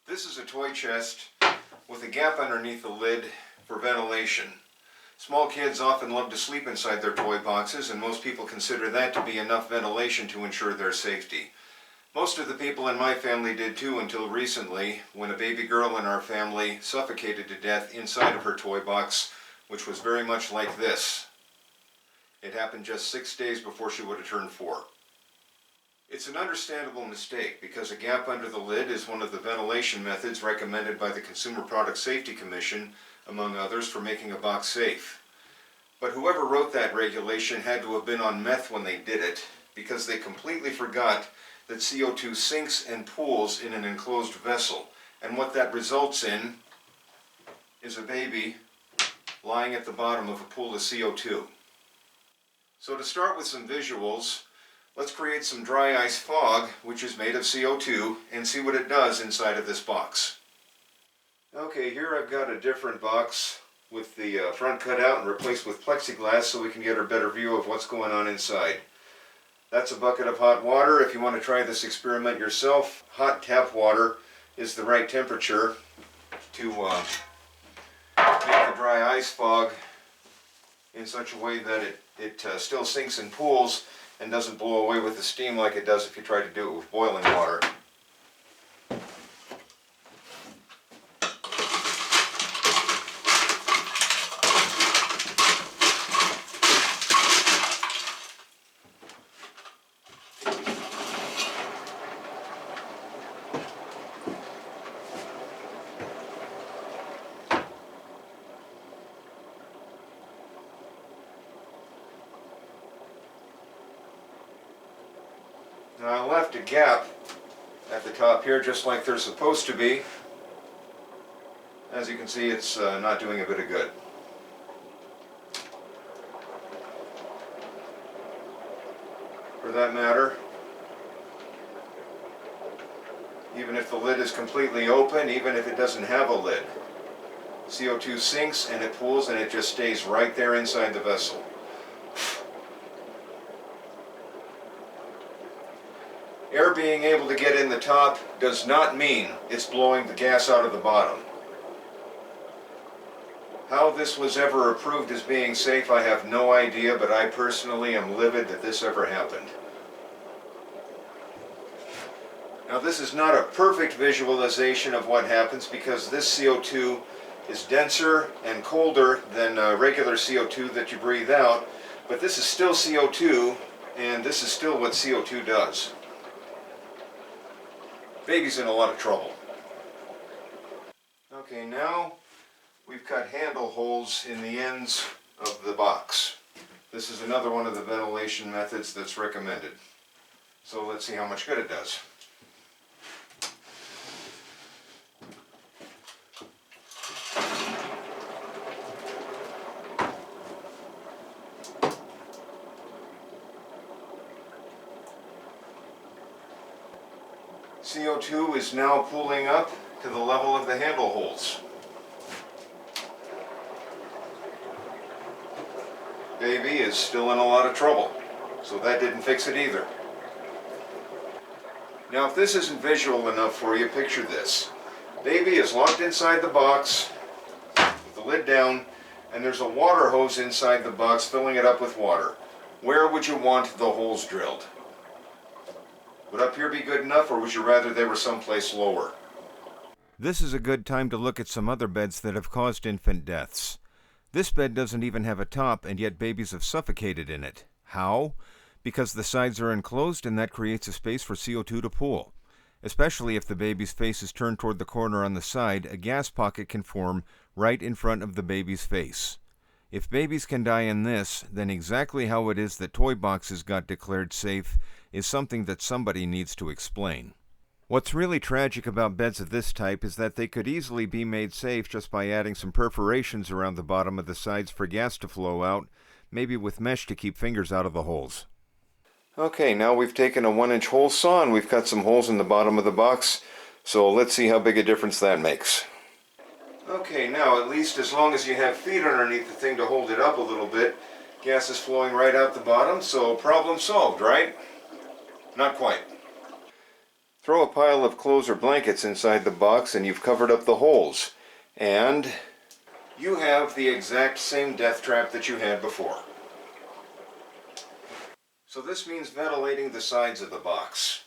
This is a toy chest with a gap underneath the lid for ventilation. Small kids often love to sleep inside their toy boxes, and most people consider that to be enough ventilation to ensure their safety. Most of the people in my family did too until recently, when a baby girl in our family suffocated to death inside of her toy box, which was very much like this. It happened just 6 days before she would have turned 4. It's an understandable mistake because a gap under the lid is one of the ventilation methods recommended by the Consumer Product Safety Commission, among others, for making a box safe. But whoever wrote that regulation had to have been on meth when they did it, because they completely forgot that CO2 sinks and pools in an enclosed vessel, and what that results in is a baby lying at the bottom of a pool of CO2. So to start with some visuals, let's create some dry ice fog, which is made of CO2, and see what it does inside of this box. Okay, here I've got a different box with the front cut out and replaced with plexiglass so we can get a better view of what's going on inside. That's a bucket of hot water. If you want to try this experiment yourself, hot tap water is the right temperature to make the dry ice fog in such a way that it still sinks and pools and doesn't blow away with the steam like it does if you try to do it with boiling water. Now I left a gap at the top here just like they're supposed to be. As you can see, it's not doing a bit of good. For that matter, even if the lid is completely open, even if it doesn't have a lid, CO2 sinks and it pools and it just stays right there inside the vessel. Air being able to get in the top does not mean it's blowing the gas out of the bottom. How this was ever approved as being safe, I have no idea, but I personally am livid that this ever happened. Now this is not a perfect visualization of what happens because this CO2 is denser and colder than regular CO2 that you breathe out, but this is still CO2, and this is still what CO2 does. Baby's in a lot of trouble. Okay, now we've cut handle holes in the ends of the box. This is another one of the ventilation methods that's recommended. So let's see how much good it does. CO2 is now pooling up to the level of the handle holes. Baby is still in a lot of trouble, so that didn't fix it either. Now if this isn't visual enough for you, picture this. Baby is locked inside the box with the lid down, and there's a water hose inside the box filling it up with water. Where would you want the holes drilled? Would up here be good enough, or would you rather they were someplace lower? This is a good time to look at some other beds that have caused infant deaths. This bed doesn't even have a top, and yet babies have suffocated in it. How? Because the sides are enclosed, and that creates a space for CO2 to pool. Especially if the baby's face is turned toward the corner on the side, a gas pocket can form right in front of the baby's face. If babies can die in this, then exactly how it is that toy boxes got declared safe is something that somebody needs to explain. What's really tragic about beds of this type is that they could easily be made safe just by adding some perforations around the bottom of the sides for gas to flow out, maybe with mesh to keep fingers out of the holes. Okay, now we've taken a 1-inch hole saw and we've cut some holes in the bottom of the box, so let's see how big a difference that makes. Okay, now at least as long as you have feet underneath the thing to hold it up a little bit, gas is flowing right out the bottom, so problem solved, right? Not quite. Throw a pile of clothes or blankets inside the box and you've covered up the holes. And you have the exact same death trap that you had before. So this means ventilating the sides of the box.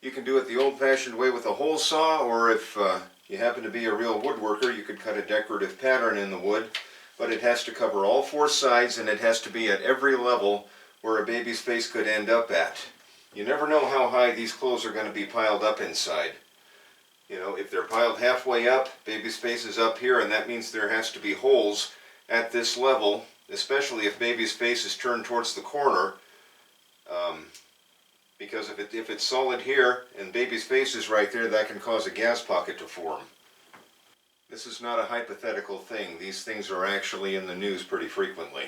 You can do it the old-fashioned way with a hole saw, or if you happen to be a real woodworker, you could cut a decorative pattern in the wood, but it has to cover all four sides and it has to be at every level where a baby's face could end up at. You never know how high these clothes are going to be piled up inside. You know, if they're piled halfway up, baby's face is up here, and that means there has to be holes at this level, especially if baby's face is turned towards the corner. Because if it's solid here and baby's face is right there, that can cause a gas pocket to form. This is not a hypothetical thing. These things are actually in the news pretty frequently.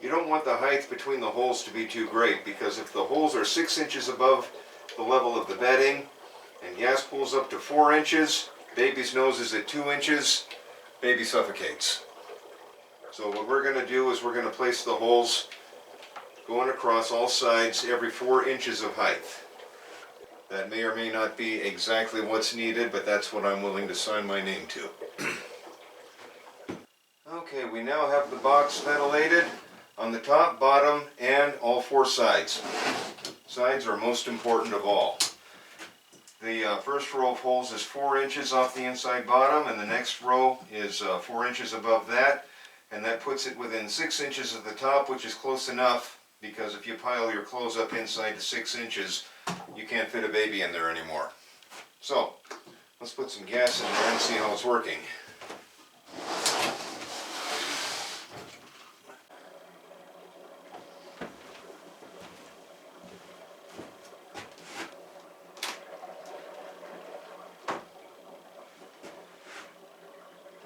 You don't want the height between the holes to be too great, because if the holes are 6 inches above the level of the bedding and gas pools up to 4 inches, baby's nose is at 2 inches, baby suffocates. So what we're going to do is we're going to place the holes going across all sides every 4 inches of height. That may or may not be exactly what's needed, but that's what I'm willing to sign my name to. Okay, we now have the box ventilated on the top, bottom, and all four sides. Sides are most important of all. The first row of holes is 4 inches off the inside bottom, and the next row is 4 inches above that, and that puts it within 6 inches of the top, which is close enough, because if you pile your clothes up inside to 6 inches, you can't fit a baby in there anymore. So, let's put some gas in there and see how it's working.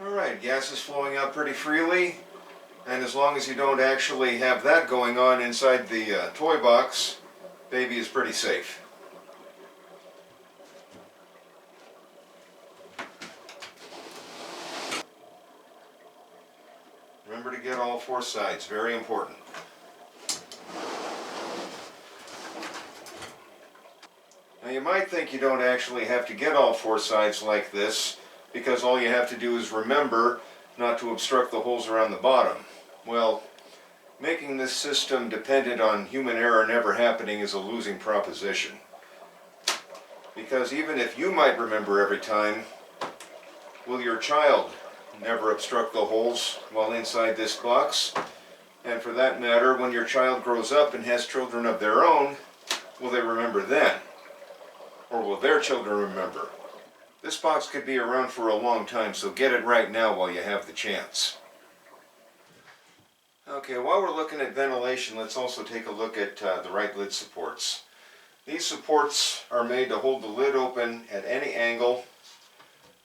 Alright, gas is flowing out pretty freely. And as long as you don't actually have that going on inside the toy box, baby is pretty safe. Remember to get all four sides, very important. Now you might think you don't actually have to get all four sides like this, because all you have to do is remember not to obstruct the holes around the bottom. Well, making this system dependent on human error never happening is a losing proposition. Because even if you might remember every time, will your child never obstruct the holes while inside this box? And for that matter, when your child grows up and has children of their own, will they remember then? Or will their children remember? This box could be around for a long time, so get it right now while you have the chance. Okay, while we're looking at ventilation, let's also take a look at the right lid supports. These supports are made to hold the lid open at any angle,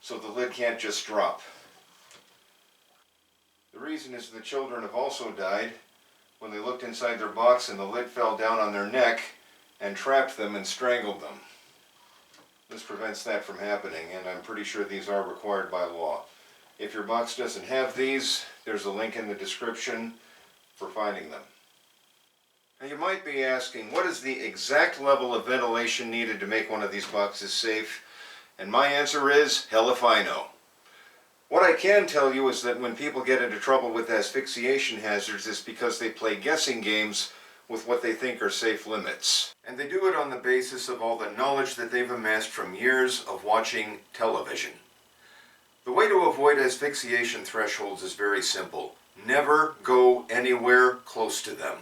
so the lid can't just drop. The reason is the children have also died when they looked inside their box and the lid fell down on their neck and trapped them and strangled them. This prevents that from happening, and I'm pretty sure these are required by law. If your box doesn't have these, there's a link in the description for finding them. Now you might be asking, what is the exact level of ventilation needed to make one of these boxes safe? And my answer is, hell if I know. What I can tell you is that when people get into trouble with asphyxiation hazards, it's because they play guessing games with what they think are safe limits. And they do it on the basis of all the knowledge that they've amassed from years of watching television. The way to avoid asphyxiation thresholds is very simple. Never go anywhere close to them.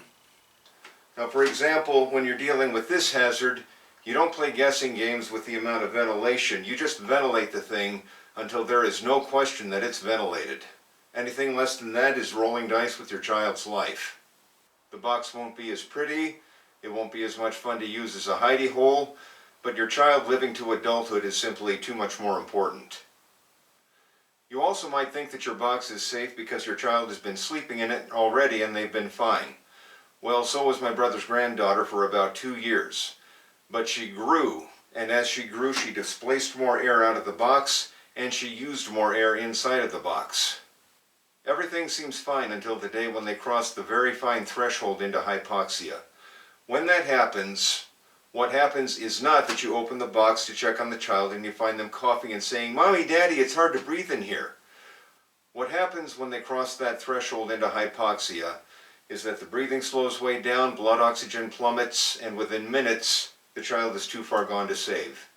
Now, for example, when you're dealing with this hazard, you don't play guessing games with the amount of ventilation. You just ventilate the thing until there is no question that it's ventilated. Anything less than that is rolling dice with your child's life. The box won't be as pretty, it won't be as much fun to use as a hidey hole, but your child living to adulthood is simply too much more important. You also might think that your box is safe because your child has been sleeping in it already and they've been fine. Well, so was my brother's granddaughter for about 2 years. But she grew, and as she grew, she displaced more air out of the box, and she used more air inside of the box. Everything seems fine until the day when they cross the very fine threshold into hypoxia. When that happens, What happens is not that you open the box to check on the child and you find them coughing and saying, "Mommy, Daddy, it's hard to breathe in here." What happens when they cross that threshold into hypoxia is that the breathing slows way down, blood oxygen plummets, and within minutes, the child is too far gone to save.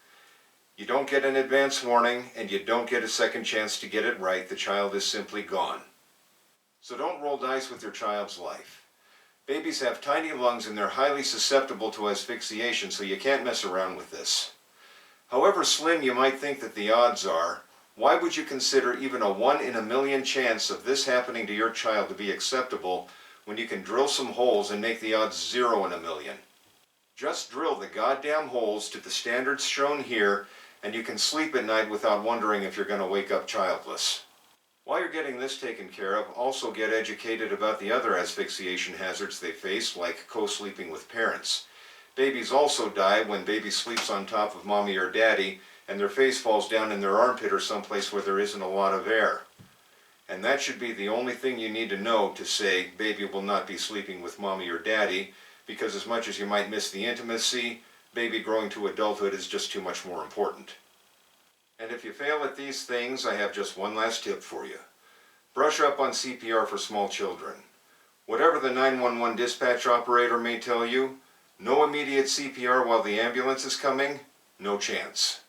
You don't get an advance warning, and you don't get a second chance to get it right. The child is simply gone. So don't roll dice with your child's life. Babies have tiny lungs and they're highly susceptible to asphyxiation, so you can't mess around with this. However slim you might think that the odds are, why would you consider even a 1 in a million chance of this happening to your child to be acceptable when you can drill some holes and make the odds 0 in a million? Just drill the goddamn holes to the standards shown here and you can sleep at night without wondering if you're going to wake up childless. While you're getting this taken care of, also get educated about the other asphyxiation hazards they face, like co-sleeping with parents. Babies also die when baby sleeps on top of mommy or daddy and their face falls down in their armpit or someplace where there isn't a lot of air. And that should be the only thing you need to know to say baby will not be sleeping with mommy or daddy, because as much as you might miss the intimacy, baby growing to adulthood is just too much more important. And if you fail at these things, I have just one last tip for you. Brush up on CPR for small children. Whatever the 911 dispatch operator may tell you, no immediate CPR while the ambulance is coming, no chance.